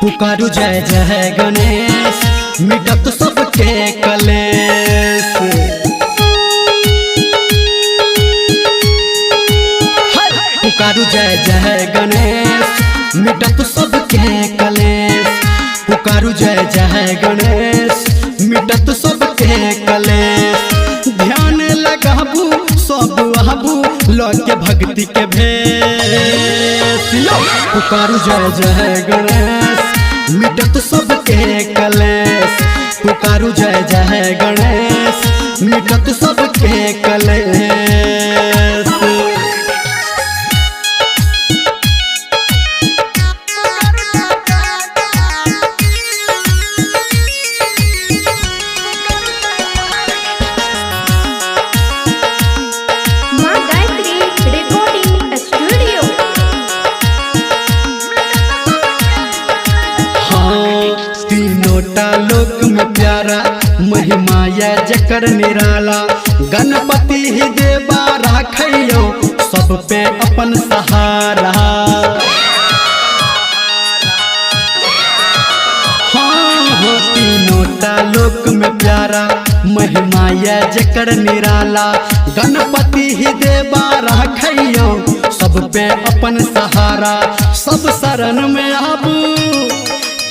पुकारू जय जय गणेश मिटत सबके कलेश। पुकारू जय जय गणेश मिटत सबके कलेश। पुकारू जय जय गणेश मिटत सबके कलेश। ध्यान लगाबू सब आबू लौके भक्ति के भेष। पुकारू जय जय गणेश मिटत सबके कलेश। पुकारू जय जय गणेश मिटत सबके कलेश। लोक में प्यारा महिमा या जकर निराला। गणपति ही देवा राखियो सब पे अपन सहारा। हाँ तीनों लोक में प्यारा महिमा या जकर निराला। गणपति ही देवा राखियो सब पे अपन सहारा। सब शरण में आबू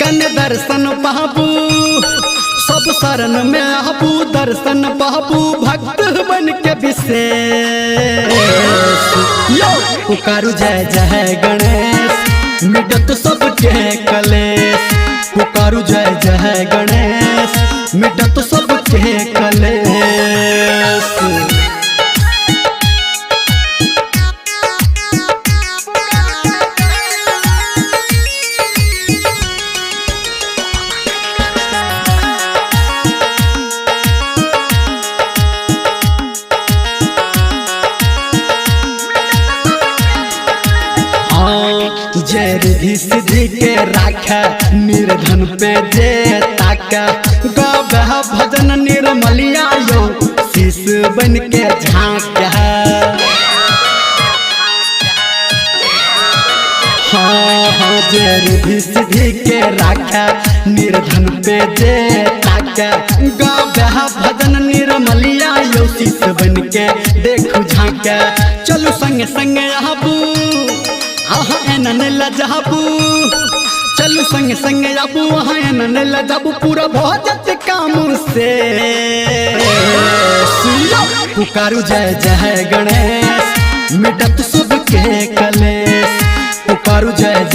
कन दर्शन पाबू। सब शरण में आबू दर्शन पाबू भक्त बन के विशेष। पुकारू जय जय गणेश मिटत सबके कलेश। पुकारू जय जय गणेश मिटत सबके कलेश। जय रिधि सिद्धि के राखा निर्धन पे जे ताका। गावह भजन निर्मलिया यो शीश बन के झांका। हाँ जय रिधि सिद्धि के राखा निर्धन पे जे ताका। गावह भजन निर्मलिया यो शीश बन के देखू झांका। चलू संग संग आबू आहा एनन लजाबू। चलू संग संग आबू आहा एनन लजाबू पूरा भजत काम से। पुकारू जय जय गणेश मिटत सबके कलेश। पुकारू जय